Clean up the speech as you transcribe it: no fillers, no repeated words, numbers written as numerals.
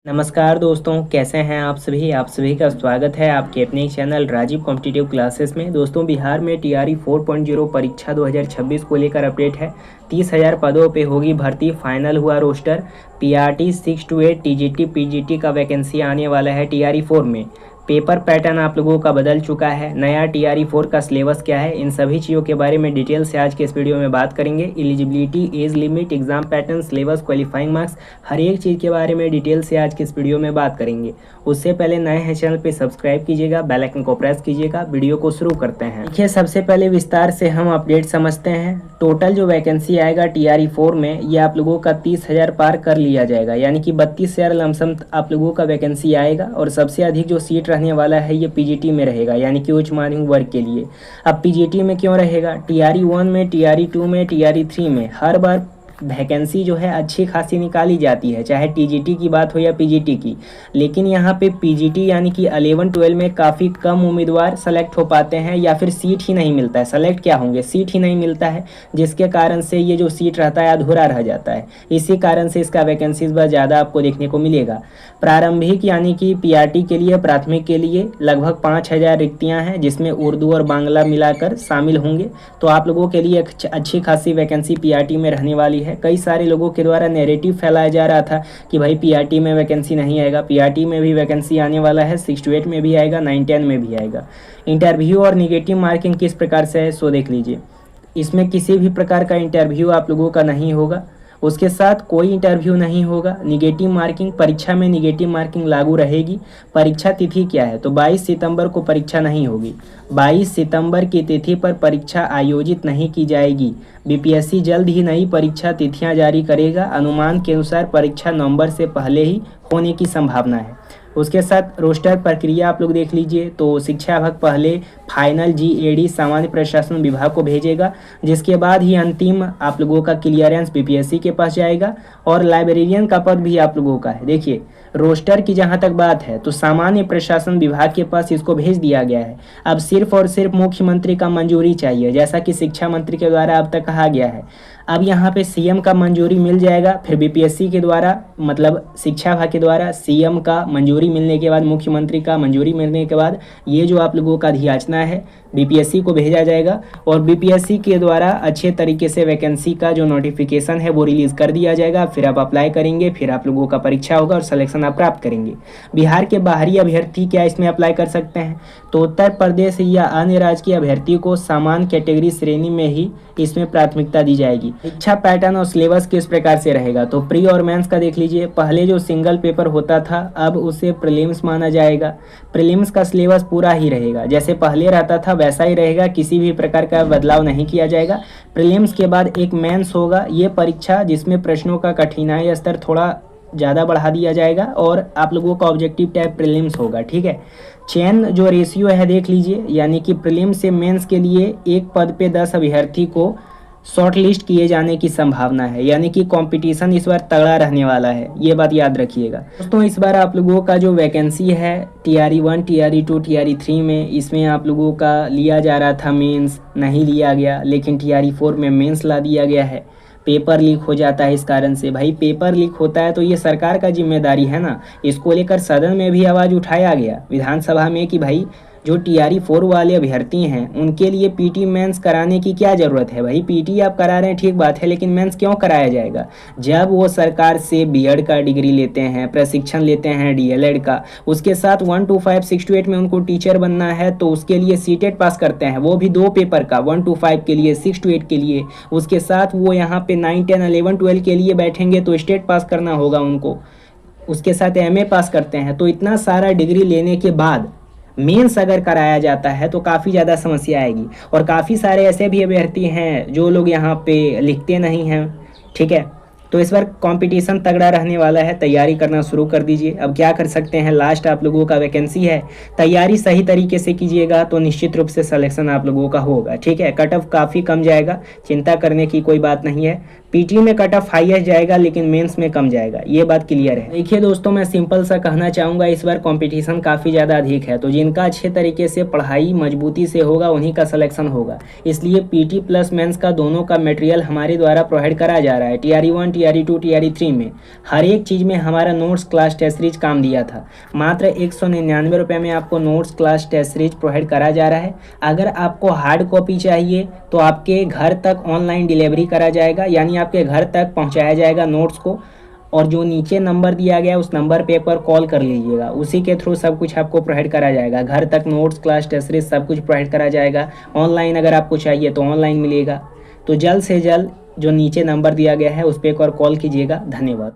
नमस्कार दोस्तों, कैसे हैं आप सभी का स्वागत है आपके अपने चैनल राजीव कॉम्पिटिटिव क्लासेस में। दोस्तों, बिहार में टीआरई 4.0 परीक्षा 2026 को लेकर अपडेट है। 30,000 पदों पे होगी भर्ती, फाइनल हुआ roster. PRT 6 to 8 TGT PGT का वैकेंसी आने वाला है टीआरई 4 में। पेपर पैटर्न आप लोगों का बदल चुका है। नया टीआरई 4 का सिलेबस क्या है, इन सभी चीज़ों के बारे में डिटेल से आज के इस वीडियो में बात करेंगे। Eligibility, age limit, exam pattern, syllabus, qualifying marks, हर एक चीज़ के बारे में डिटेल से आज के इस वीडियो में बात करेंगे। उससे पहले नए हैं चैनल पे सब्सक्राइब कीजिएगा, बेल आइकन को प्रेस कीजिएगा। वीडियो को शुरू करते हैं। देखिए, सबसे पहले विस्तार से हम अपडेट समझते हैं। टोटल जो वैकेंसी आएगा टीआरई 4 में, ये आप लोगों का 30,000 पार कर लिया जाएगा, यानी कि 32,000 लमसम आप लोगों का वैकेंसी आएगा। और सबसे अधिक जो सीट रहने वाला है ये पीजीटी में रहेगा, यानी कि उच्च माध्यमिक वर्ग के लिए। अब पीजीटी में क्यों रहेगा? टीआरई 1 में, टीआरई 2 में, टीआरई 3 में हर बार वैकेंसी जो है अच्छी खासी निकाली जाती है, चाहे टीजीटी की बात हो या पीजीटी की। लेकिन यहाँ पे पीजीटी यानी कि 11-12 में काफ़ी कम उम्मीदवार सेलेक्ट हो पाते हैं, या फिर सीट ही नहीं मिलता है। सेलेक्ट क्या होंगे, सीट ही नहीं मिलता है, जिसके कारण से ये जो सीट रहता है अधूरा रह जाता है। इसी कारण से इसका वैकेंसी इस बार ज़्यादा आपको देखने को मिलेगा। प्रारंभिक यानी कि पीआरटी के लिए, प्राथमिक के लिए लगभग 5,000 रिक्तियाँ हैं, जिसमें उर्दू और बांग्ला मिलाकर शामिल होंगे। तो आप लोगों के लिए एक अच्छी खासी वैकेंसी पीआरटी में रहने वाली है। कई सारे लोगों के द्वारा नैरेटिव फैलाया जा रहा था कि भाई पीआरटी में वैकेंसी नहीं आएगा। पीआरटी में भी वैकेंसी आने वाला है, 6 to 8 में भी आएगा, 9-10 में भी आएगा। इंटरव्यू और निगेटिव मार्किंग किस प्रकार से है सो देख लीजिए। इसमें किसी भी प्रकार का इंटरव्यू आप लोगों का नहीं होगा, उसके साथ कोई इंटरव्यू नहीं होगा। निगेटिव मार्किंग, परीक्षा में निगेटिव मार्किंग लागू रहेगी। परीक्षा तिथि क्या है? तो 22 सितंबर को परीक्षा नहीं होगी। 22 सितंबर की तिथि पर परीक्षा आयोजित नहीं की जाएगी। बीपीएससी जल्द ही नई परीक्षा तिथियां जारी करेगा। अनुमान के अनुसार परीक्षा नवंबर से पहले ही होने की संभावना है। उसके साथ रोस्टर प्रक्रिया आप लोग देख लीजिए। तो शिक्षा विभाग पहले फाइनल जीएडी सामान्य प्रशासन विभाग को भेजेगा, जिसके बाद ही अंतिम आप लोगों का क्लियरेंस बीपीएससी के पास जाएगा। और लाइब्रेरियन का पद भी आप लोगों का है। देखिए, रोस्टर की जहां तक बात है तो सामान्य प्रशासन विभाग के पास इसको भेज दिया गया है। अब सिर्फ और सिर्फ मुख्यमंत्री का मंजूरी चाहिए, जैसा कि शिक्षा मंत्री के द्वारा अब तक कहा गया है। अब यहाँ पे सीएम का मंजूरी मिल जाएगा, फिर बीपीएससी के द्वारा मतलब शिक्षा विभाग के द्वारा सीएम का मंजूरी मिलने के बाद, मुख्यमंत्री का मंजूरी मिलने के बाद ये जो आप लोगों का अधियाचना है बीपीएससी को भेजा जाएगा। और बीपीएससी के द्वारा अच्छे तरीके से वैकेंसी का जो नोटिफिकेशन है वो रिलीज़ कर दिया जाएगा। फिर आप अप्लाई करेंगे, फिर आप लोगों का परीक्षा होगा और सिलेक्शन आप प्राप्त करेंगे। बिहार के बाहरी अभ्यर्थी क्या इसमें अप्लाई कर सकते हैं? तो उत्तर प्रदेश या अन्य राज्य के अभ्यर्थी को सामान्य कैटेगरी श्रेणी में ही इसमें प्राथमिकता दी जाएगी। परीक्षा पैटर्न और सिलेबस किस प्रकार से रहेगा? तो प्री और मेंस का देख लीजिए। पहले जो सिंगल पेपर होता था अब उसे प्रीलिम्स माना जाएगा। प्रीलिम्स का सिलेबस पूरा ही रहेगा, जैसे पहले रहता था वैसा ही रहेगा, किसी भी प्रकार का बदलाव नहीं किया जाएगा। प्रीलिम्स के बाद एक मेंस होगा, ये परीक्षा जिसमें प्रश्नों का कठिनाई स्तर थोड़ा ज़्यादा बढ़ा दिया जाएगा और आप लोगों का ऑब्जेक्टिव टाइप प्रीलिम्स होगा। ठीक है, चयन जो रेशियो है देख लीजिए, यानी कि प्रीलिम्स से मेंस के लिए एक पद पे 10 अभ्यर्थी को शॉर्ट लिस्ट किए जाने की संभावना है, यानी कि कंपटीशन इस बार तगड़ा रहने वाला है, ये बात याद रखिएगा दोस्तों। इस बार आप लोगों का जो वैकेंसी है टीआरई 1, टीआरई 2, टीआरई 3 में, इसमें आप लोगों का लिया जा रहा था मेंस, नहीं लिया गया, लेकिन टीआरई 4 में मेंस ला दिया गया है। पेपर लीक हो जाता है इस कारण से। भाई पेपर लीक होता है तो ये सरकार का जिम्मेदारी है ना। इसको लेकर सदन में भी आवाज़ उठाया गया विधानसभा में कि भाई जो टीआरई 4 वाले अभ्यर्थी हैं उनके लिए पीटी मेंस कराने की क्या ज़रूरत है? भाई पीटी आप करा रहे हैं ठीक बात है, लेकिन मेंस क्यों कराया जाएगा? जब वो सरकार से बीएड का डिग्री लेते हैं, प्रशिक्षण लेते हैं डीएलएड का, उसके साथ 1 to 5, 6 to 8 में उनको टीचर बनना है तो उसके लिए सीटेट पास करते हैं, वो भी 2 पेपर का, 1 to 5 के लिए, 6 to 8 के लिए। उसके साथ वो यहाँ पे 9, 10, 11, 12 के लिए बैठेंगे तो स्टेट पास करना होगा उनको। उसके साथ एमए पास करते हैं। तो इतना सारा डिग्री लेने के बाद मेंस अगर कराया जाता है तो काफ़ी ज़्यादा समस्या आएगी। और काफ़ी सारे ऐसे भी अभ्यर्थी हैं जो लोग यहाँ पे लिखते नहीं हैं। ठीक है, तो इस बार कंपटीशन तगड़ा रहने वाला है, तैयारी करना शुरू कर दीजिए। अब क्या कर सकते हैं, लास्ट आप लोगों का वैकेंसी है, तैयारी सही तरीके से कीजिएगा तो निश्चित रूप से सिलेक्शन आप लोगों का होगा। ठीक है, कट ऑफ काफ़ी कम जाएगा, चिंता करने की कोई बात नहीं है। पीटी में कट ऑफ हाईएस्ट जाएगा लेकिन मेंस में कम जाएगा, ये बात क्लियर है। देखिए दोस्तों, मैं सिंपल सा कहना चाहूँगा, इस बार कंपटीशन काफ़ी ज़्यादा अधिक है, तो जिनका अच्छे तरीके से पढ़ाई मजबूती से होगा उन्हीं का सिलेक्शन होगा। इसलिए पीटी प्लस मेंस का दोनों का मटेरियल हमारे द्वारा प्रोवाइड करा जा रहा है। टीआरई 1, TRE2 TRE3 में हर एक चीज़ में हमारा नोट्स क्लास टेस्ट सीरीज काम दिया था। मात्र 199 रुपये में आपको notes class test series provide करा जा रहा है। अगर आपको हार्ड कॉपी चाहिए तो आपके घर तक ऑनलाइन डिलीवरी करा जाएगा, यानी आपके घर तक पहुंचाया जाएगा नोट्स को। और जो नीचे नंबर दिया गया है उस नंबर पे पर कॉल कर लीजिएगा, उसी के थ्रू सब कुछ आपको प्रोवाइड करा जाएगा। घर तक नोट्स क्लास टेस्ट सीरीज सब कुछ प्रोवाइड करा जाएगा। ऑनलाइन अगर आपको चाहिए तो ऑनलाइन मिलेगा। तो जल्द से जल्द जो नीचे नंबर दिया गया है उस पर एक और कॉल कीजिएगा। धन्यवाद।